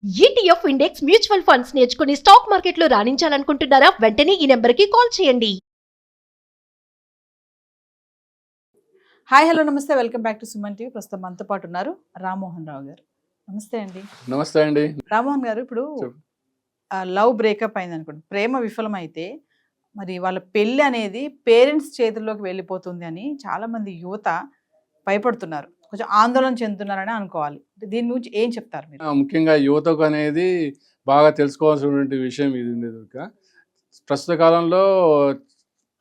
ETF index mutual funds నేర్చుకుని stock మార్కెట్లో రాణించాలనుకుంటున్నారా? వెంటనే ఈ నెంబర్కి కాల్ చేయండి. హాయ్ హలో నమస్తే, welcome back to Suman TV. ప్రస్తుతం మనతో పాటు ఉన్నారు రామ్మోహన్ రావు గారు. నమస్తే అండి. నమస్తే అండి. రామ్మోహన్ గారు, ఇప్పుడు లవ్ బ్రేకప్ అయింది అనుకోండి, ప్రేమ విఫలమైతే మరి వాళ్ళ పెళ్ళి అనేది పేరెంట్స్ చేతుల్లోకి వెళ్ళిపోతుంది అని చాలా మంది యువత భయపడుతున్నారు, కొంచెం ఆందోళన చెందుతున్నారని అనుకోవాలి. దీని గురించి ఏం చెప్తారు మీరు? ముఖ్యంగా యువతకు అనేది బాగా తెలుసుకోవాల్సినటువంటి విషయం ఇది ఉండేది. ప్రస్తుత కాలంలో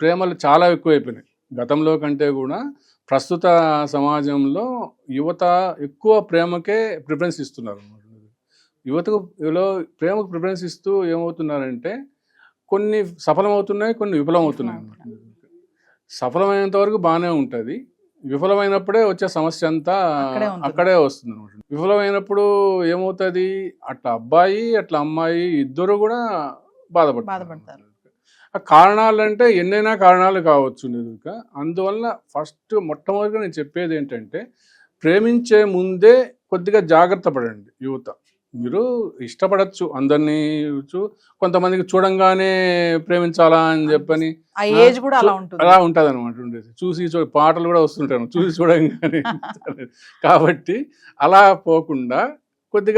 ప్రేమలు చాలా ఎక్కువైపోయినాయి. గతంలో కంటే కూడా ప్రస్తుత సమాజంలో యువత ఎక్కువ ప్రేమకే ప్రిఫరెన్స్ ఇస్తున్నారు అన్నమాట. యువతకు ప్రేమకు ప్రిఫరెన్స్ ఇస్తూ ఏమవుతున్నారంటే కొన్ని సఫలమవుతున్నాయి, కొన్ని విఫలమవుతున్నాయి అన్నమాట. సఫలమైనంత వరకు బాగానే ఉంటుంది, విఫలమైనప్పుడే వచ్చే సమస్య అంతా అక్కడే వస్తుంది అనమాట. విఫలమైనప్పుడు ఏమవుతుంది, అట్లా అబ్బాయి అట్లా అమ్మాయి ఇద్దరు కూడా బాధపడతారు. ఆ కారణాలు అంటే ఎన్నైనా కారణాలు కావచ్చు. అందువల్ల మొట్టమొదటిగా నేను చెప్పేది ఏంటంటే, ప్రేమించే ముందే కొద్దిగా జాగ్రత్త పడండి యువత. మీరు ఇష్టపడచ్చు అందరినీ, కొంతమందికి చూడంగానే ప్రేమించాలా అని చెప్పని అలా ఉంటుంది అనమాట. ఉండేది పాటలు కూడా వస్తుంటాను, చూసి చూడంగానే. కాబట్టి అలా పోకుండా కొద్ది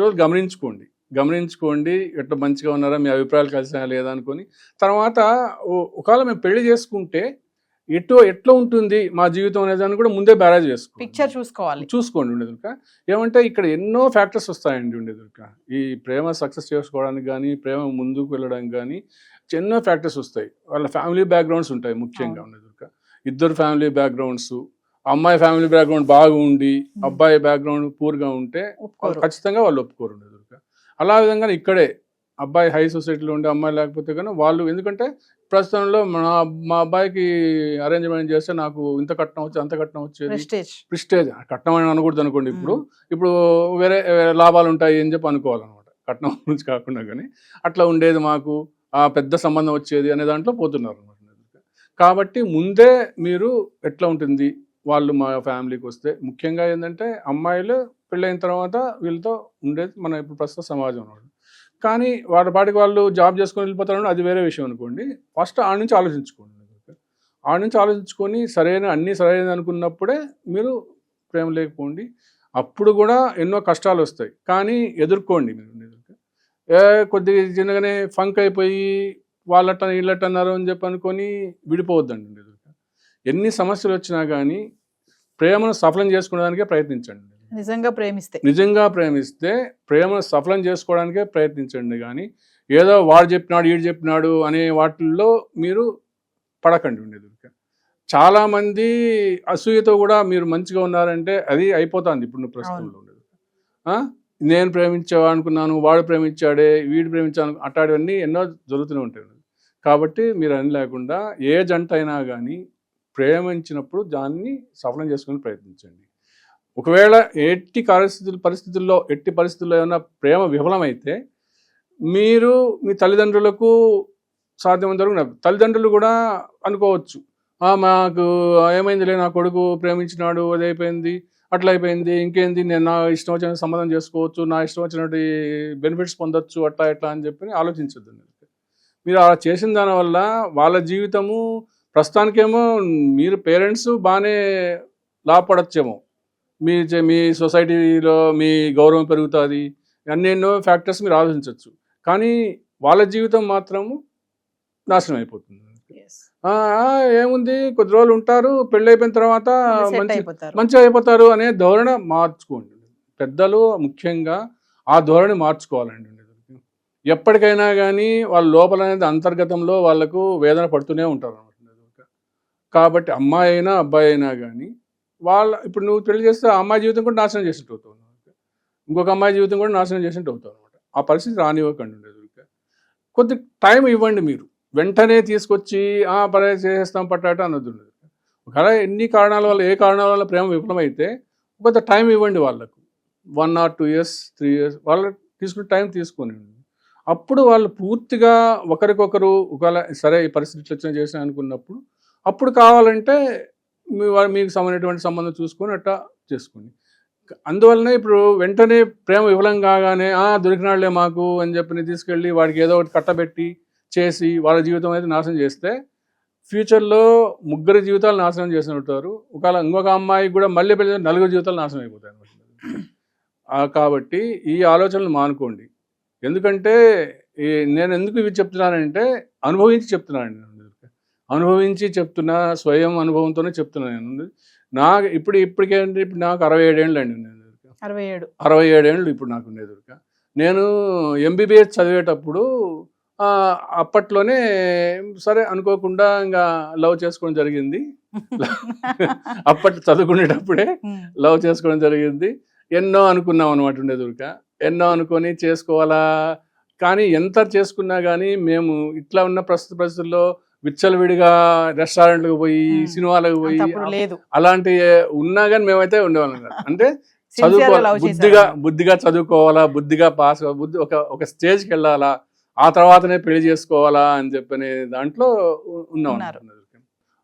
రోజులు గమనించుకోండి ఎట్లా మంచిగా ఉన్నారా, మీ అభిప్రాయాలు కలిసినా లేదా అనుకొని. తర్వాత ఒకవేళ మేము పెళ్లి చేసుకుంటే ఎట్లా ఉంటుంది మా జీవితం అనేది అని కూడా ముందే బ్యారేజ్ చూసుకోండి. ఉండేది ఏమంటే ఇక్కడ ఎన్నో ఫ్యాక్టర్స్ వస్తాయండి. ఉండేది ఈ ప్రేమ సక్సెస్ చేసుకోవడానికి కానీ, ప్రేమ ముందుకు వెళ్ళడానికి కానీ ఎన్నో ఫ్యాక్టర్స్ వస్తాయి. వాళ్ళ ఫ్యామిలీ బ్యాక్గ్రౌండ్స్ ఉంటాయి ముఖ్యంగా. ఉండేది ఇద్దరు ఫ్యామిలీ బ్యాక్గ్రౌండ్స్, అమ్మాయి ఫ్యామిలీ బ్యాక్గ్రౌండ్ బాగుండి అబ్బాయి బ్యాక్గ్రౌండ్ పూర్గా ఉంటే ఖచ్చితంగా వాళ్ళు ఒప్పుకోరు. ఉండేది అలా విధంగా ఇక్కడే అబ్బాయి హై సొసైటీలో ఉండే అమ్మాయి లేకపోతే కానీ వాళ్ళు, ఎందుకంటే ప్రస్తుతంలో మా అబ్బాయికి అరేంజ్మెంట్ చేస్తే నాకు ఇంత కట్నం వచ్చి అంత కట్నం వచ్చేది, ప్రిస్టేజ్. కట్నం అని అనకూడదు అనుకోండి. ఇప్పుడు వేరే లాభాలు ఉంటాయి అని చెప్పి అనుకోవాలన్నమాట, కట్నం గురించి కాకుండా. కానీ అట్లా ఉండేది, మాకు ఆ పెద్ద సంబంధం వచ్చేది అనే దాంట్లో పోతున్నారు అనమాట. కాబట్టి ముందే మీరు ఎట్లా ఉంటుంది వాళ్ళు మా ఫ్యామిలీకి వస్తే, ముఖ్యంగా ఏంటంటే అమ్మాయిలు పెళ్ళైన తర్వాత వీళ్ళతో ఉండేది మన ఇప్పుడు ప్రస్తుత సమాజం. కానీ వాళ్ళ పాటికి వాళ్ళు జాబ్ చేసుకొని వెళ్ళిపోతారు, అది వేరే విషయం అనుకోండి. ఫస్ట్ ఆడ నుంచి ఆలోచించుకొని అన్నీ సరైనది అనుకున్నప్పుడే మీరు ప్రేమ లేకపోండి. అప్పుడు కూడా ఎన్నో కష్టాలు వస్తాయి, కానీ ఎదుర్కోండి. మీరు కొద్దిగా చిన్నగానే ఫంక్ అయిపోయి వీళ్ళట్టన్నారు అని చెప్పి అనుకొని విడిపోవద్దండి. ఎన్ని సమస్యలు వచ్చినా కానీ ప్రేమను సఫలం చేసుకోవడానికే ప్రయత్నించండి. నిజంగా ప్రేమిస్తే ప్రేమను సఫలం చేసుకోవడానికే ప్రయత్నించండి. కానీ ఏదో వాడు చెప్పినాడు వీడు చెప్పినాడు అనే వాటిల్లో మీరు పడకండి. ఉండేది చాలామంది అసూయతో కూడా మీరు మంచిగా ఉన్నారంటే అది అయిపోతుంది. ఇప్పుడు ప్రస్తుతంలో ఉండేది నేను ప్రేమించా అనుకున్నాను, వాడు ప్రేమించాడే, వీడు ప్రేమించాను, అట్లాంటివన్నీ ఎన్నో జరుగుతూనే ఉంటాయి. కాబట్టి మీరు అని లేకుండా ఏ జంట అయినా కానీ ప్రేమించినప్పుడు దాన్ని సఫలం చేసుకుని ప్రయత్నించండి. ఒకవేళ ఎట్టి పరిస్థితుల్లో ఏమైనా ప్రేమ విఫలమైతే మీరు మీ తల్లిదండ్రులకు సాధ్యమైనంత వరకు, తల్లిదండ్రులు కూడా అనుకోవచ్చు, మాకు ఏమైందిలే, నా కొడుకు ప్రేమించినాడు, అది అయిపోయింది, అట్లా అయిపోయింది, ఇంకేంది, నేను నా ఇష్టం వచ్చిన సంబంధం చేసుకోవచ్చు, నా ఇష్టం వచ్చినట్టు బెనిఫిట్స్ పొందొచ్చు, అట్లా ఎట్లా అని చెప్పి ఆలోచించద్దు. మీరు అలా చేసిన దానివల్ల వాళ్ళ జీవితము ప్రస్తుతానికేమో మీరు పేరెంట్స్ బాగానే లాభపడచ్చేమో, మీ సొసైటీలో మీ గౌరవం పెరుగుతుంది, ఎన్నెన్నో ఫ్యాక్టర్స్ మీరు ఆలోచించవచ్చు. కానీ వాళ్ళ జీవితం మాత్రము నాశనం అయిపోతుంది. ఏముంది, కొద్ది రోజులు ఉంటారు, పెళ్ళి అయిపోయిన తర్వాత మంచిగా అయిపోతారు అనే ధోరణి మార్చుకోండి. పెద్దలు ముఖ్యంగా ఆ ధోరణి మార్చుకోవాలండి. ఎప్పటికైనా కానీ వాళ్ళ లోపల అనేది అంతర్గతంలో వాళ్ళకు వేదన పడుతూనే ఉంటారు అన్నమాట. కాబట్టి అమ్మాయి అయినా అబ్బాయి అయినా కానీ ఇప్పుడు నువ్వు పెళ్లి చేస్తే ఆ అమ్మాయి జీవితం కూడా నాశనం చేసినట్టు అవుతావు, ఇంకొక అమ్మాయి జీవితం కూడా నాశనం చేసినట్టు అవుతావు అనమాట. ఆ పరిస్థితి రానివ్వకండి. ఉండేది కొద్ది టైం ఇవ్వండి. మీరు వెంటనే తీసుకొచ్చి చేసేస్తాం పట్టాట అన్నది ఉండదు. ఒకవేళ ఏ కారణాల వల్ల ప్రేమ విఫలమైతే కొంత టైం ఇవ్వండి వాళ్ళకు, 1 or 2 years 3 years వాళ్ళకి తీసుకుని టైం తీసుకొని. అప్పుడు వాళ్ళు పూర్తిగా ఒకరికొకరు ఒకవేళ సరే ఈ పరిస్థితి వచ్చిన చేసిన అనుకున్నప్పుడు అప్పుడు కావాలంటే మీకు సంబంధించినటువంటి సంబంధం చూసుకొని అట్లా చేసుకోండి. అందువల్లనే ఇప్పుడు వెంటనే ప్రేమ విఫలం కాగానే దొరికినాళ్లే మాకు అని చెప్పి తీసుకెళ్ళి వాడికి ఏదో ఒకటి కట్టబెట్టి చేసి వాళ్ళ జీవితం అయితే నాశనం చేస్తే ఫ్యూచర్లో ముగ్గురు జీవితాలు నాశనం చేసినట్టారు. ఒకవేళ ఇంకొక అమ్మాయికి కూడా మళ్ళీ పెళ్లి నలుగురు జీవితాలు నాశనం అయిపోతాయి అన్నమాట. కాబట్టి ఈ ఆలోచనలు మానుకోండి. ఎందుకంటే నేను ఎందుకు ఇవి చెప్తున్నానంటే అనుభవించి చెప్తున్నాను. అనుభవించి చెప్తున్నా, స్వయం అనుభవంతోనే చెప్తున్నాను నేను. నాకు ఇప్పటికేంటి ఇప్పుడు నాకు 67 ఏళ్ళు అండి. 67 ఏళ్ళు ఇప్పుడు నాకు ఉండేది. నేను ఎంబీబీఎస్ చదివేటప్పుడు అప్పట్లోనే సరే అనుకోకుండా ఇంకా లవ్ చేసుకోవడం జరిగింది. అప్పట్లో చదువుకునేటప్పుడే లవ్ చేసుకోవడం జరిగింది. ఎన్నో అనుకున్నాం అనమాట ఉండేదుర్క. ఎన్నో అనుకొని చేసుకోవాలా, కానీ ఎంత చేసుకున్నా కానీ మేము ఇట్లా ఉన్న ప్రస్తుత పరిస్థితుల్లో విచ్చలవిడిగా రెస్టారెంట్లకు పోయి సినిమాలకు పోయి అలాంటి ఉన్నా కానీ మేమైతే ఉండేవాళ్ళం కాదు. అంటే చదువుకోవాలా, బుద్ధిగా చదువుకోవాలా, బుద్ధిగా పాస్ ఒక స్టేజ్కి వెళ్ళాలా, ఆ తర్వాతనే పెళ్లి చేసుకోవాలా అని చెప్పనే దాంట్లో ఉన్నాం.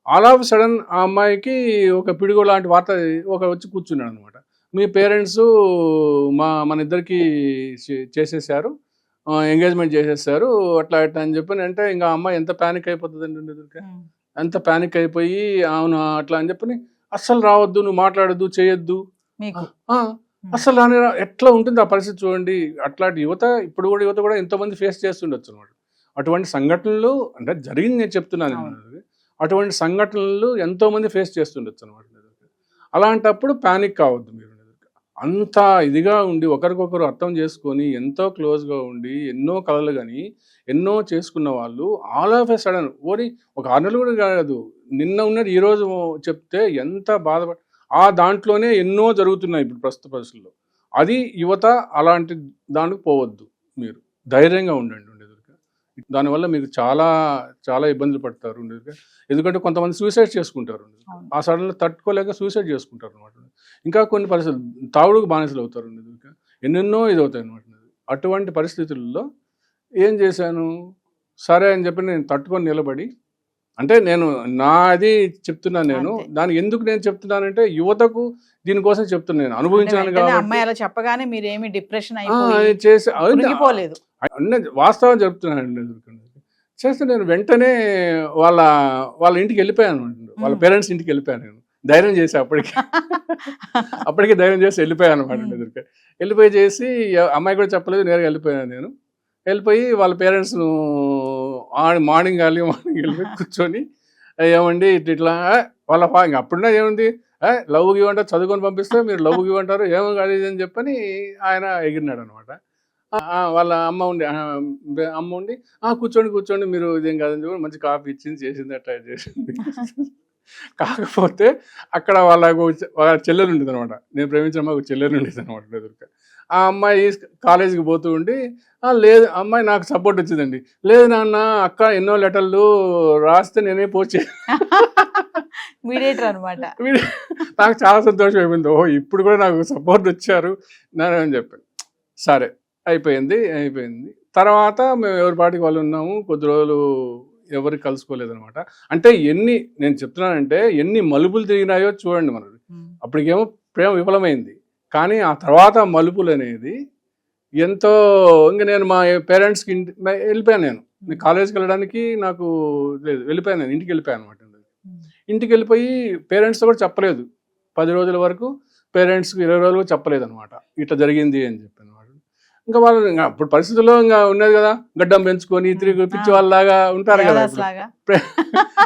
ఆల్ ఆఫ్ సడన్ ఆ అమ్మాయికి ఒక పిడుగు లాంటి వార్త వచ్చి కూర్చున్నాడు అనమాట. మీ పేరెంట్స్ మన ఇద్దరికి చేసేసారు, ఎంగేజ్మెంట్ చేసేసారు, అట్లా అట్లా అని చెప్పని అంటే ఇంకా అమ్మాయి ఎంత ప్యానిక్ అయిపోతుందండి. ఎంత ప్యానిక్ అయిపోయి అవును అట్లా అని చెప్పని అస్సలు రావద్దు, నువ్వు మాట్లాడద్దు, చేయొద్దు, అసలు ఎట్లా ఉంటుంది ఆ పరిస్థితి చూడండి. అట్లాంటి యువత ఇప్పుడు కూడా యువత కూడా ఎంతోమంది ఫేస్ చేస్తుండొచ్చు అనమాట. అటువంటి సంఘటనలు అంటే జరిగింది నేను చెప్తున్నాను. అటువంటి సంఘటనలు ఎంతోమంది ఫేస్ చేస్తుండొచ్చు అనమాట. అలాంటప్పుడు ప్యానిక్ కావద్దు మీరు. అంత ఇదిగా ఉండి ఒకరికొకరు అర్థం చేసుకొని ఎంతో క్లోజ్గా ఉండి ఎన్నో కలలు కానీ ఎన్నో చేసుకున్న వాళ్ళు ఆల్ ఆఫ్ ఎ సడన్ ఒక 6 నెలలు కూడా కాదు, నిన్న ఉన్నది ఈరోజు చెప్తే ఎంత బాధపడ దాంట్లోనే ఎన్నో జరుగుతున్నాయి ఇప్పుడు ప్రస్తుత పరిస్థితుల్లో. అది యువత అలాంటి దానికి పోవద్దు. మీరు ధైర్యంగా ఉండండి ఉండేది. దానివల్ల మీకు చాలా చాలా ఇబ్బందులు పడతారు ఉండేది. ఎందుకంటే కొంతమంది సూసైడ్ చేసుకుంటారు, ఆ సడన్లో తట్టుకోలేక సూసైడ్ చేసుకుంటారు అనమాట. ఇంకా కొన్ని పరిస్థితులు తాగుడుకు బానిసలు అవుతారు ఉండేది. ఎన్నెన్నో ఇదవుతాయి అనమాట. అటువంటి పరిస్థితుల్లో ఏం చేశాను, సరే అని చెప్పి నేను తట్టుకొని నిలబడి, అంటే నేను నాది చెప్తున్నాను. నేను దానికి ఎందుకు నేను చెప్తున్నానంటే యువతకు దీనికోసం చెప్తున్నాను. నేను అనుభవించాను కాబట్టి చెప్పగానే మీరేమి డిప్రెషన్ చేసి వాస్తవం చెప్తున్నాను. చేస్తే నేను వెంటనే వాళ్ళ ఇంటికి వెళ్ళిపోయాను అనమాట. వాళ్ళ పేరెంట్స్ ఇంటికి వెళ్ళిపోయాను. నేను ధైర్యం చేసి అప్పటికి ధైర్యం చేసి వెళ్ళిపోయాను అనమాట. వెళ్ళిపోయి చేసి అమ్మాయి కూడా చెప్పలేదు, నేరుగా వెళ్ళిపోయాను. నేను వెళ్ళిపోయి వాళ్ళ పేరెంట్స్ను మార్నింగ్ వెళ్ళిపోయి కూర్చొని ఏమండి ఇట్లా వాళ్ళ ఇంక అప్పుడున్నా ఏముంది, లవ్ ఇవ్వంటారు, చదువుకొని పంపిస్తే మీరు లవ్ ఇవ్వంటారు, ఏమో కాదు అని చెప్పని ఆయన ఎగిరినాడు అనమాట. వాళ్ళ అమ్మ ఉండి కూర్చోండి మీరు ఇదేం కాదని చెప్పి మంచి కాఫీ ఇచ్చింది, చేసింది, అట్లా చేసింది. కాకపోతే అక్కడ వాళ్ళ చెల్లెలు ఉండేది అనమాట. నేను ప్రేమించిన అమ్మాయి ఒక చెల్లెలు ఉండేది అనమాట. ఎదురుగా ఆ అమ్మాయి కాలేజీకి పోతూ ఉండి, లేదు అమ్మాయి నాకు సపోర్ట్ వచ్చిందండి, లేదు నాన్న అక్క ఎన్నో లెటర్లు రాస్తే నేనే పోస్ట్ అనమాట. నాకు చాలా సంతోషం అయిపోయింది. ఇప్పుడు కూడా నాకు సపోర్ట్ వచ్చారు అని చెప్పాను. సరే అయిపోయింది. తర్వాత మేము ఎవరి పాటికి వాళ్ళు ఉన్నాము. కొద్ది రోజులు ఎవరికి కలుసుకోలేదనమాట. అంటే నేను చెప్తున్నానంటే ఎన్ని మలుపులు తిరిగినాయో చూడండి. మనది అప్పటికేమో ప్రేమ విఫలమైంది, కానీ ఆ తర్వాత మలుపులు అనేది ఎంతో. ఇంకా నేను మా పేరెంట్స్కి వెళ్ళిపోయాను. నేను కాలేజ్కి వెళ్ళడానికి నాకు లేదు, వెళ్ళిపోయాను. నేను ఇంటికి వెళ్ళిపోయాను అనమాట. ఇంటికి వెళ్ళిపోయి పేరెంట్స్తో కూడా చెప్పలేదు. 10 రోజుల వరకు పేరెంట్స్కి 20 రోజులు చెప్పలేదు అనమాట, ఇట్లా జరిగింది అని చెప్పాను. ఇంకా వాళ్ళు అప్పుడు పరిస్థితుల్లో ఇంకా ఉన్నది కదా, గడ్డం పెంచుకొని తిరిగి పిచ్చి వాళ్ళలాగా ఉంటారు కదా.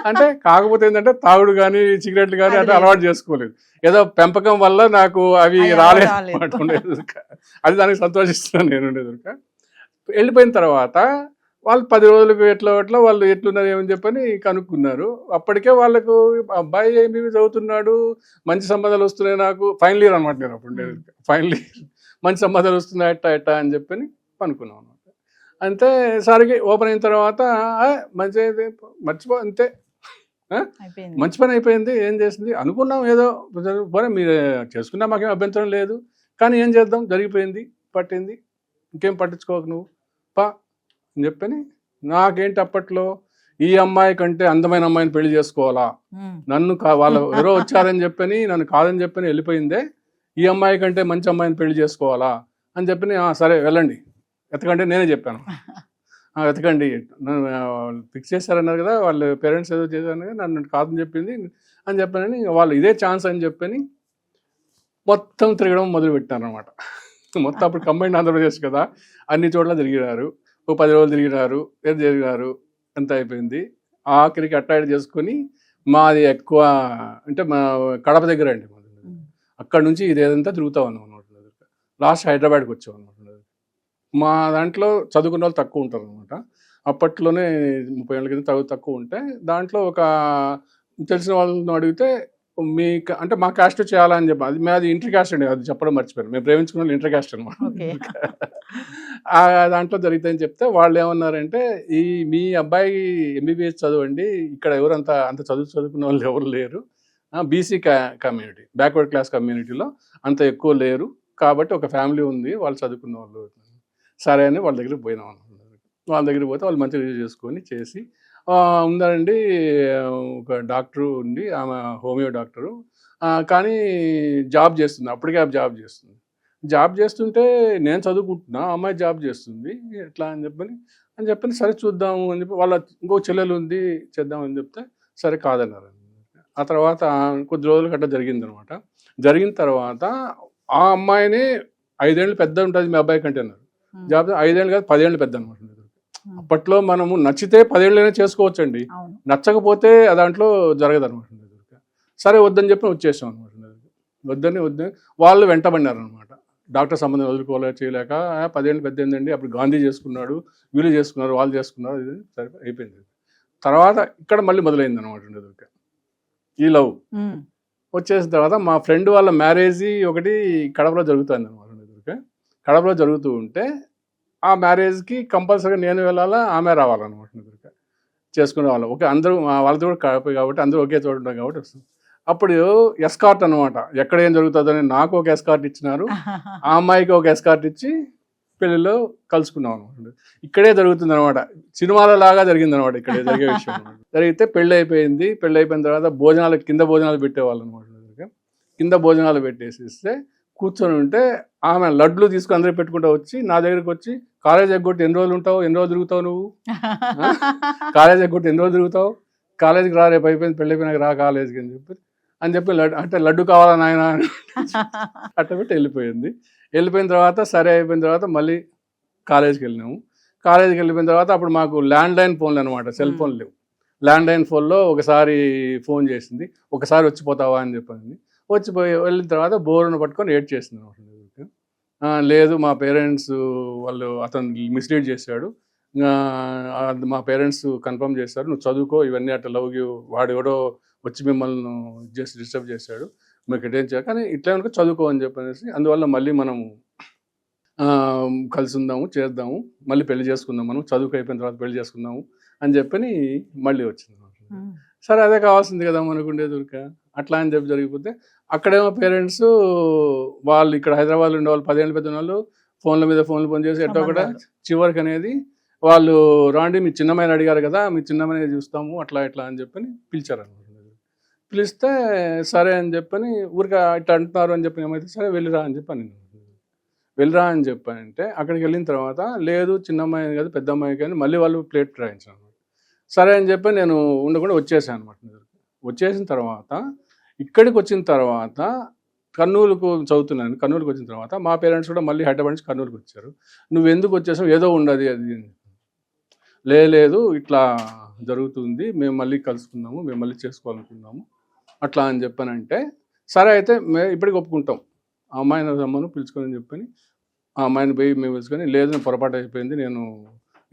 అంటే కాకపోతే ఏంటంటే తాగుడు కానీ సిగరెట్లు కానీ అంటే అలవాటు చేసుకోలేదు. ఏదో పెంపకం వల్ల నాకు అవి రాలేదు అనమాట. ఉండేది అది దానికి సంతోషిస్తున్నాను నేను. ఉండేది వెళ్ళిపోయిన తర్వాత వాళ్ళు 10 రోజులకు ఎట్లా వాళ్ళు ఎట్లున్నారు ఏమని చెప్పని కనుక్కున్నారు. అప్పటికే వాళ్ళకు అబ్బాయి ఏమి చదువుతున్నాడు, మంచి సంబంధాలు వస్తున్నాయి, నాకు ఫైనల్ ఇయర్ అనమాట. నేను అప్పుడు ఉండేది ఫైనల్ ఇయర్, మంచి సంబంధాలు వస్తున్నాయి ఎట్టా అని చెప్పని అనుకున్నాం అనమాట. అంతే సరికి ఓపెన్ అయిన తర్వాత మంచి అంతే మంచి పని అయిపోయింది. ఏం చేసింది అనుకున్నాం, ఏదో పోనీ మీరు చేసుకున్నా మాకేం అభ్యంతరం లేదు, కానీ ఏం చేద్దాం, జరిగిపోయింది, పట్టింది, ఇంకేం పట్టించుకోకు నువ్వు పా అని చెప్పని. నాకేంటి అప్పట్లో ఈ అమ్మాయి కంటే అందమైన అమ్మాయిని పెళ్లి చేసుకోవాలా, నన్ను వాళ్ళు ఎవరో వచ్చారని చెప్పని నన్ను కాదని చెప్పని వెళ్ళిపోయిందే, ఈ అమ్మాయి కంటే మంచి అమ్మాయిని పెళ్లి చేసుకోవాలా అని చెప్పి సరే వెళ్ళండి ఎతకంటే నేనే చెప్పాను. వెతకండి ఫిక్స్ చేశారన్నారు కదా వాళ్ళ పేరెంట్స్ ఏదో చేశారు కదా నన్ను కాదని చెప్పింది అని చెప్పానని వాళ్ళు ఇదే ఛాన్స్ అని చెప్పని మొత్తం తిరగడం మొదలు పెట్టారనమాట. మొత్తం అప్పుడు కంబైండ్ ఆంధ్రప్రదేశ్ కదా, అన్ని చోట్ల తిరిగినారు. ఓ 10 రోజులు తిరిగినారు, ఏది తిరిగినారు, ఎంత అయిపోయింది. ఆఖరికి అట్టాయిడ్ చేసుకొని మాది ఎక్కువ అంటే మా కడప దగ్గర అండి మాది. అక్కడ నుంచి ఇదేదంతా తిరుగుతా ఉన్నాం అనమాట. లాస్ట్ హైదరాబాద్కి వచ్చాం అనమాట. మా దాంట్లో చదువుకున్న వాళ్ళు తక్కువ ఉంటారు అనమాట. అప్పట్లోనే 30 ఏళ్ళ కింద తక్కువ ఉంటే దాంట్లో ఒక తెలిసిన వాళ్ళని అడిగితే మీకు అంటే మా క్యాస్ట్ చేయాలని చెప్పి అది మాది ఇంటర్ క్యాస్ట్ అండి, అది చెప్పడం మర్చిపోయారు. మేము ప్రేమించుకున్న వాళ్ళు ఇంటర్ క్యాస్ట్ అనమాట. దాంట్లో జరుగుతాయని చెప్తే వాళ్ళు ఏమన్నారంటే మీ అబ్బాయి ఎంబీబీఎస్ చదవండి, ఇక్కడ అంత చదువుకున్న వాళ్ళు ఎవరు లేరు, బీసీ కమ్యూనిటీ బ్యాక్వర్డ్ క్లాస్ కమ్యూనిటీలో అంత ఎక్కువ లేరు, కాబట్టి ఒక ఫ్యామిలీ ఉంది వాళ్ళు చదువుకున్న వాళ్ళు. సరే అని వాళ్ళ దగ్గరికి పోయినాం అనమాట. వాళ్ళ దగ్గరికి పోతే వాళ్ళు మంచిగా రివ్యూ చేసుకొని చేసి ఉందండి ఒక డాక్టరు ఉంది, ఆమె హోమియో డాక్టరు, కానీ జాబ్ చేస్తుంది, అప్పటికే జాబ్ చేస్తుంది. జాబ్ చేస్తుంటే నేను చదువుకుంటున్నా, అమ్మాయి జాబ్ చేస్తుంది, ఎట్లా అని చెప్పని సరే చూద్దాము అని చెప్పి వాళ్ళ ఇంకో చెల్లెలు ఉంది చేద్దామని చెప్తే సరే కాదన్నారు. ఆ తర్వాత కొద్ది రోజులు గట్రా జరిగిందనమాట. జరిగిన తర్వాత ఆ అమ్మాయిని 5 ఏళ్ళు పెద్ద ఉంటుంది మీ అబ్బాయి కంటే అన్నారు. జాబ్ 5 ఏళ్ళు కాదు 10 ఏళ్ళు పెద్ద అనమాట. అప్పట్లో మనము నచ్చితే 10 ఏళ్ళైనా చేసుకోవచ్చండి, నచ్చకపోతే దాంట్లో జరగదు అనమాట. సరే వద్దని చెప్పి వచ్చేసాం అనమాట. వద్దని వాళ్ళు వెంటబడినారు అనమాట. డాక్టర్ సంబంధం వదులుకోలేక చేయలేక 10 ఏళ్ళు పెద్ద ఏందండి, అప్పుడు గాంధీ చేసుకున్నాడు, వీళ్ళు చేసుకున్నారు, వాళ్ళు చేసుకున్నారు, ఇది సరే అయిపోయింది. తర్వాత ఇక్కడ మళ్ళీ మొదలైంది అనమాట ఈ లవ్. వచ్చేసిన తర్వాత మా ఫ్రెండ్ వాళ్ళ మ్యారేజ్ ఒకటి కడపలో జరుగుతుంది అనమాట. కడపలో జరుగుతూ ఉంటే ఆ మ్యారేజ్కి కంపల్సరీగా నేను వెళ్ళాలా, ఆమె రావాలన్నమాట. చేసుకునే వాళ్ళు ఓకే, అందరూ వాళ్ళతో కూడా కడప కాబట్టి అందరూ ఒకే చోట ఉంటాం కాబట్టి వస్తుంది. అప్పుడు ఎస్కార్ట్ అనమాట, ఎక్కడ ఏం జరుగుతుందని నాకు ఒక ఎస్కార్ట్ ఇచ్చినారు, ఆ అమ్మాయికి ఒక ఎస్కార్ట్ ఇచ్చి పెళ్లిలో కలుసుకున్నాం అనమాట. ఇక్కడే జరుగుతుంది అనమాట, సినిమాల లాగా జరిగింది అనమాట. ఇక్కడే జరిగే విషయం జరిగితే పెళ్ళి అయిపోయింది. పెళ్ళి అయిపోయిన తర్వాత కింద భోజనాలు పెట్టేవాళ్ళు అనమాట. కింద భోజనాలు పెట్టేసిస్తే కూర్చొని ఉంటే ఆమె లడ్లు తీసుకుని అందరూ పెట్టుకుంటూ వచ్చి నా దగ్గరికి వచ్చి, కాలేజ్ ఎగ్గొట్టి ఎన్ని రోజులు ఉంటావు, ఎన్ని రోజులు తిరుగుతావు నువ్వు, కాలేజ్ ఎగ్గొట్టి ఎన్ని రోజులు తిరుగుతావు, కాలేజీకి రా, రేపు అయిపోయింది పెళ్ళి అయిపోయినాక రా కాలేజీకి అని చెప్పి అంటే లడ్డు కావాలా నాయన అట్ట పెట్టి వెళ్ళిపోయిన తర్వాత సరే అయిపోయిన తర్వాత మళ్ళీ కాలేజీకి వెళ్ళినాము. కాలేజీకి వెళ్ళిపోయిన తర్వాత అప్పుడు మాకు ల్యాండ్లైన్ ఫోన్లు అనమాట, సెల్ ఫోన్ లేవు. ల్యాండ్లైన్ ఫోన్లో ఒకసారి ఫోన్ చేసింది, ఒకసారి వచ్చిపోతావా అని చెప్పింది. వెళ్ళిన తర్వాత బోర్ను పట్టుకొని ఏడ్ చేసింది అనమాట. లేదు మా పేరెంట్స్ వాళ్ళు అతను మిస్లీడ్ చేశాడు, మా పేరెంట్స్ కన్ఫర్మ్ చేశారు, నువ్వు చదువుకో, ఇవన్నీ అట్లా లవ్ వాడు ఎవడో వచ్చి మిమ్మల్ని జస్ట్ డిస్టర్బ్ చేశాడు, మీకు ఎటేం చేయాలి, కానీ ఇట్లా కనుక చదువుకో అని చెప్పనేసి అందువల్ల మళ్ళీ మనము కలిసి ఉందాము, చేద్దాము, మళ్ళీ పెళ్లి చేసుకుందాం, మనం చదువుకు అయిపోయిన తర్వాత పెళ్లి చేసుకుందాము అని చెప్పని మళ్ళీ వచ్చింది. సరే అదే కావాల్సింది కదా మనకుండే దొరిక, అట్లా అని చెప్పి జరిగిపోతే అక్కడేమో పేరెంట్స్ వాళ్ళు ఇక్కడ హైదరాబాద్లో ఉండే వాళ్ళు 10 ఏళ్ళు పెద్ద వాళ్ళు ఫోన్ల మీద ఫోన్లు ఫోన్ చేసి ఎట్టో కూడా చివరికి అనేది వాళ్ళు రాండి మీ చిన్నమ్మాయిని అడిగారు కదా, మీ చిన్నమ్మాయిని చూస్తాము అట్లా ఇట్లా అని చెప్పని పిలిచారు అనమాట. పిలిస్తే సరే అని చెప్పని ఊరికే ఇట్లా అంటున్నారు అని చెప్పి ఏమైతే సరే వెళ్ళిరా అని చెప్పని చెప్పానంటే అక్కడికి వెళ్ళిన తర్వాత లేదు చిన్నమ్మాయి కాదు పెద్ద అమ్మాయి కానీ మళ్ళీ వాళ్ళు ప్లేట్ రాయించాను. సరే అని చెప్పి నేను ఉండకుండా వచ్చేసాను అనమాట. వచ్చేసిన తర్వాత ఇక్కడికి వచ్చిన తర్వాత కర్నూలుకు చదువుతున్నాను. కర్నూలుకి వచ్చిన తర్వాత మా పేరెంట్స్ కూడా మళ్ళీ హైదరాబాద్ నుంచి కర్నూలుకి వచ్చారు. నువ్వు ఎందుకు వచ్చేసావు, ఏదో ఉండదు అది, లేదు ఇట్లా జరుగుతుంది, మేము మళ్ళీ కలుసుకుందాము, మేము మళ్ళీ చేసుకోవాలనుకున్నాము అట్లా అని చెప్పానంటే సరే అయితే మేము ఇప్పటికి ఒప్పుకుంటాం, ఆ అమ్మాయిని రమ్మను పిలుచుకొని చెప్పని ఆ అమ్మాయిని పోయి మేము పిలుచుకొని, లేదు నేను పొరపాటు అయిపోయింది, నేను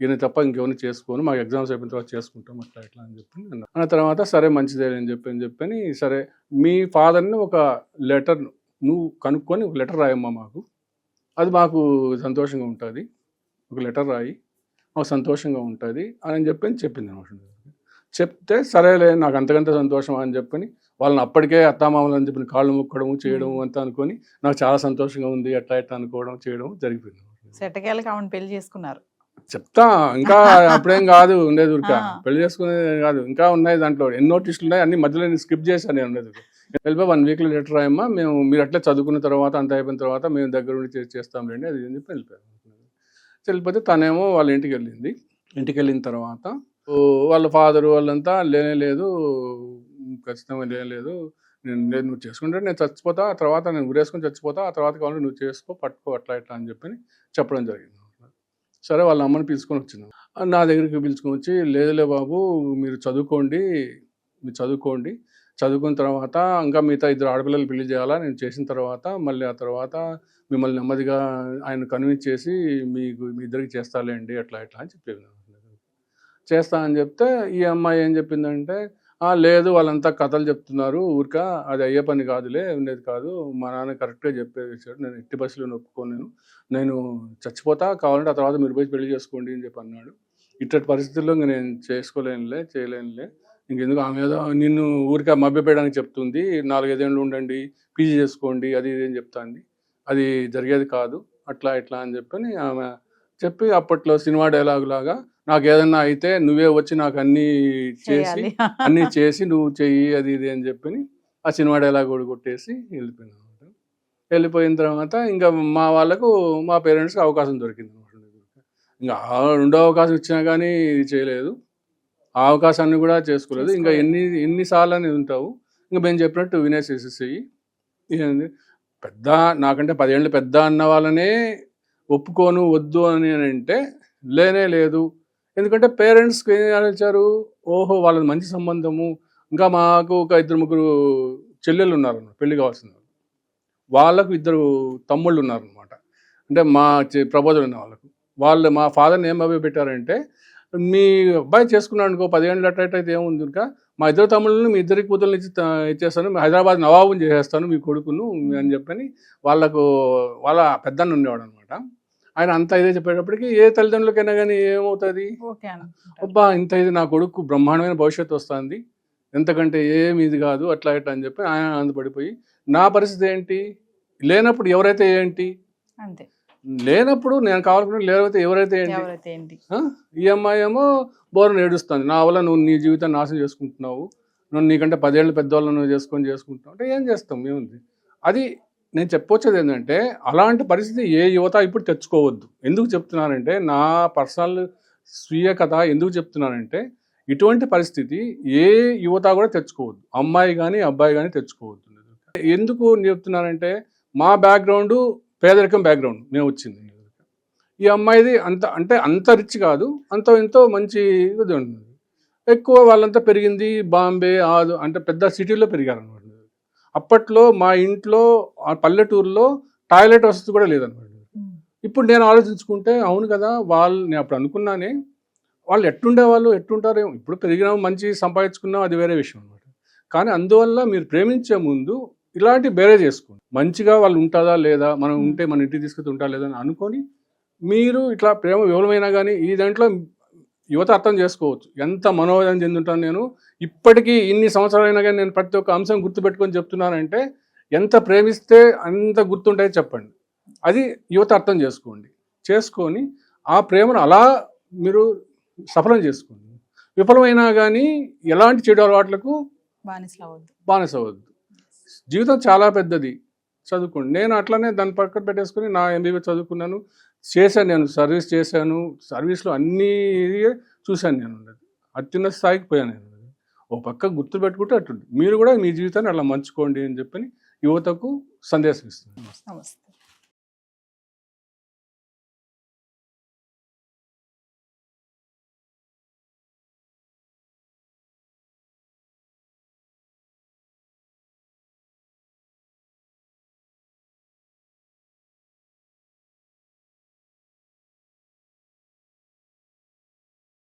ఈయన తప్ప ఇంకెవరిని చేసుకోను, మాకు ఎగ్జామ్స్ అయిపోయిన తర్వాత చేసుకుంటాం అట్లా ఇట్లా అని చెప్పి అన్న తర్వాత సరే మంచిదే అని చెప్పని సరే మీ ఫాదర్ని ఒక లెటర్ నువ్వు కనుక్కొని ఒక లెటర్ రాయమ్మా మాకు, అది మాకు సంతోషంగా ఉంటుంది, ఒక లెటర్ రాయి మాకు సంతోషంగా ఉంటుంది అని చెప్పింది అనమాట. చెప్తే సరేలే నాకు అంతకంత సంతోషం అని చెప్పని వాళ్ళని అప్పటికే అత్తామామలు అని చెప్పిన కాళ్ళు ముక్కడము చేయడం అంతా అనుకొని నాకు చాలా సంతోషంగా ఉంది అట్లా ఇట్లా అనుకోవడం చేయడం జరిగిపోయింది. సెటకేళ్ళకి ఆమెను పెళ్లి చేసుకున్నారు. చెప్తా ఇంకా అప్పుడేం కాదు ఉండేది ఊరిక, పెళ్లి చేసుకునేది కాదు, ఇంకా ఉన్నాయి దాంట్లో ఎన్నో టిస్టులు ఉన్నాయి, అన్ని మధ్యలో నేను స్కిప్ చేశాను నేను ఉండేది. వెళ్ళిపోయి 1 వీక్లో లెటర్ రాయమ్మా, మీరు అట్లా చదువుకున్న తర్వాత అంత అయిపోయిన తర్వాత మేము దగ్గర ఉండి చేస్తాంలేండి అది అని చెప్పి వెళ్ళిపోయారు. వెళ్ళిపోతే తనేమో వాళ్ళ ఇంటికి వెళ్ళింది. ఇంటికి వెళ్ళిన తర్వాత వాళ్ళ ఫాదరు వాళ్ళంతా లేదు ఖచ్చితంగా లేదు, నువ్వు చేసుకుంటే నేను చచ్చిపోతా, ఆ తర్వాత నేను ఉరేసుకొని చచ్చిపోతా, ఆ తర్వాత కావాలంటే నువ్వు చేసుకో, పట్టుకో అట్లా ఇట్లా అని చెప్పి చెప్పడం జరిగింది. సరే వాళ్ళ అమ్మని పిలుచుకొని వచ్చినాం. నా దగ్గరికి పిలుచుకొని వచ్చి లేదులే బాబు మీరు చదువుకోండి, చదువుకున్న తర్వాత ఇంకా మిగతా 2 ఆడపిల్లలు పెళ్లి చేయాలా, నేను చేసిన తర్వాత మళ్ళీ ఆ తర్వాత మిమ్మల్ని నెమ్మదిగా ఆయన కన్విన్స్ చేసి మీ ఇద్దరికి చేస్తాలేండి అట్లా ఇట్లా అని చెప్పేది. చేస్తా అని చెప్తే ఈ అమ్మాయి ఏం చెప్పిందంటే లేదు వాళ్ళంతా కథలు చెప్తున్నారు ఊరిక, అది అయ్యే పని కాదులే, ఉండేది కాదు, మా నాన్న కరెక్ట్గా చెప్పేసాడు, నేను ఎట్టి బస్సులో ఒప్పుకోను, నేను చచ్చిపోతా, కావాలంటే ఆ తర్వాత మీరు పోయి పెళ్లి చేసుకోండి అని చెప్పి అన్నాడు. ఇట్టటి పరిస్థితుల్లో ఇంకా నేను చేయలేనులే, ఇంకెందుకు ఆమె ఏదో నిన్ను ఊరిక మభ్యపెట్టడానికి చెప్తుంది, 4-5 ఏళ్ళు ఉండండి, పీజీ చేసుకోండి అది ఇది అని చెప్తాంది, అది జరిగేది కాదు అట్లా ఇట్లా అని చెప్పని ఆమె చెప్పి అప్పట్లో సినిమా డైలాగ్ లాగా నాకు ఏదన్నా అయితే నువ్వే వచ్చి నాకు అన్నీ చేసి నువ్వు చెయ్యి అది ఇది అని చెప్పి ఆ సినిమా డైలాగ్ కూడా కొట్టేసి వెళ్ళిపోయినా. వెళ్ళిపోయిన తర్వాత ఇంకా మా వాళ్ళకు మా పేరెంట్స్కి అవకాశం దొరికింది అనమాట. ఇంకా 2వ అవకాశం ఇచ్చినా కానీ ఇది చేయలేదు, ఆ అవకాశాన్ని కూడా చేసుకోలేదు. ఇంకా ఎన్నిసార్లు అని ఉంటావు, ఇంకా మేము చెప్పినట్టు వినేసేసేసి పెద్ద నాకంటే 10 ఏళ్ళు పెద్ద అన్న వాళ్ళనే ఒప్పుకోను వద్దు అని అంటే లేదు. ఎందుకంటే పేరెంట్స్కి ఏం ఆలోచించారు, ఓహో వాళ్ళది మంచి సంబంధము, ఇంకా మాకు ఒక 2-3 చెల్లెళ్ళు ఉన్నారు పెళ్లి కావాల్సిన వాళ్ళకు 2 తమ్ముళ్ళు ఉన్నారనమాట. అంటే మా ప్రబోధులు ఉన్న వాళ్ళు మా ఫాదర్ని ఏం పెట్టారంటే మీ అబ్బాయి చేసుకున్నాడు అనుకో 10 ఏళ్ళు అట్ట అయితే ఏముంది, ఇంకా మా 2 తమ్ముళ్ళని మీ 2 కూతుర్ని ఇచ్చేస్తాను, హైదరాబాద్ నవాబుని చేసేస్తాను మీ కొడుకును అని చెప్పని వాళ్ళ పెద్దన్న ఉండేవాడు అనమాట. ఆయన అంత ఇదే చెప్పేటప్పటికి ఏ తల్లిదండ్రులకైనా కానీ ఏమవుతుంది, అబ్బా ఇంత ఇది నా కొడుకు బ్రహ్మాండమైన భవిష్యత్తు వస్తుంది, ఎంతకంటే ఏమి ఇది కాదు అట్లా ఇట్లా అని చెప్పి ఆయన ఆనందపడిపోయి నా పరిస్థితి ఏంటి, లేనప్పుడు ఎవరైతే ఏంటి, అంతే లేనప్పుడు నేను కావాలనుకున్నా, లేకపోతే ఎవరైతే ఏంటి. ఈ అమ్మాయి ఏమో బోరను ఏడుస్తుంది, నా వల్ల నువ్వు నీ జీవితాన్ని నాశనం చేసుకుంటున్నావు, నువ్వు నీకంటే 10 ఏళ్ళు పెద్దవాళ్ళను నువ్వు చేసుకుంటున్నావు అంటే ఏం చేస్తాం ఏముంది. అది నేను చెప్పొచ్చేది ఏంటంటే అలాంటి పరిస్థితి ఏ యువత ఇప్పుడు తెచ్చుకోవద్దు. ఎందుకు చెప్తున్నానంటే నా పర్సనల్ స్వీయ కథ ఎందుకు చెప్తున్నానంటే ఇటువంటి పరిస్థితి ఏ యువత కూడా తెచ్చుకోవద్దు, అమ్మాయి కానీ అబ్బాయి కానీ తెచ్చుకోవద్దు. ఎందుకు చెప్తున్నానంటే మా బ్యాక్గ్రౌండ్ పేదరికం బ్యాక్గ్రౌండ్ మేము వచ్చింది. ఈ అమ్మాయిది అంత రిచ్ కాదు, ఎంతో మంచి ఇది ఉంటుంది. ఎక్కువ వాళ్ళంతా పెరిగింది బాంబే అంటే పెద్ద సిటీలో పెరిగారు అనమాట. అప్పట్లో మా ఇంట్లో ఆ పల్లెటూరులో టాయిలెట్ వసతి కూడా లేదనమాట. ఇప్పుడు నేను ఆలోచించుకుంటే అవును కదా, నేను అప్పుడు అనుకున్నానే వాళ్ళు ఎట్టుంటారు, ఇప్పుడు పెరిగినాం మంచి సంపాదించుకున్నాం అది వేరే విషయం అనమాట. కానీ అందువల్ల మీరు ప్రేమించే ముందు ఇలాంటి బేరే చేసుకోండి, మంచిగా వాళ్ళు ఉంటుందా లేదా, మనం ఉంటే మన ఇంటికి తీసుకొచ్చి ఉంటా లేదా అని అనుకొని మీరు ఇట్లా ప్రేమ వివరమైనా కానీ ఈ దాంట్లో యువత అర్థం చేసుకోవచ్చు. ఎంత మనోవేదన చెందుంటాను నేను ఇప్పటికీ ఇన్ని సంవత్సరాలైనా కానీ నేను ప్రతి ఒక్క అంశం గుర్తుపెట్టుకొని చెప్తున్నానంటే ఎంత ప్రేమిస్తే అంత గుర్తుంటాయో చెప్పండి. అది యువత అర్థం చేసుకొని ఆ ప్రేమను అలా మీరు సఫలం చేసుకోండి. విఫలమైనా కానీ ఎలాంటి చెడు అలవాట్లకు బానిస అవ్వద్దు. జీవితం చాలా పెద్దది, చదువుకోండి. నేను అట్లనే దాన్ని పక్కన పెట్టేసుకుని నా MBA చదువుకున్నాను, నేను సర్వీస్ చేశాను, సర్వీస్లో అన్నీ చూశాను, నేను అత్యున్నత స్థాయికి పోయాను. నేను ఓ పక్క గుర్తు పెట్టుకుంటే అట్టుంది. మీరు కూడా మీ జీవితాన్ని అలా మంచుకోండి అని చెప్పి యువతకు సందేశం ఇస్తున్నాను.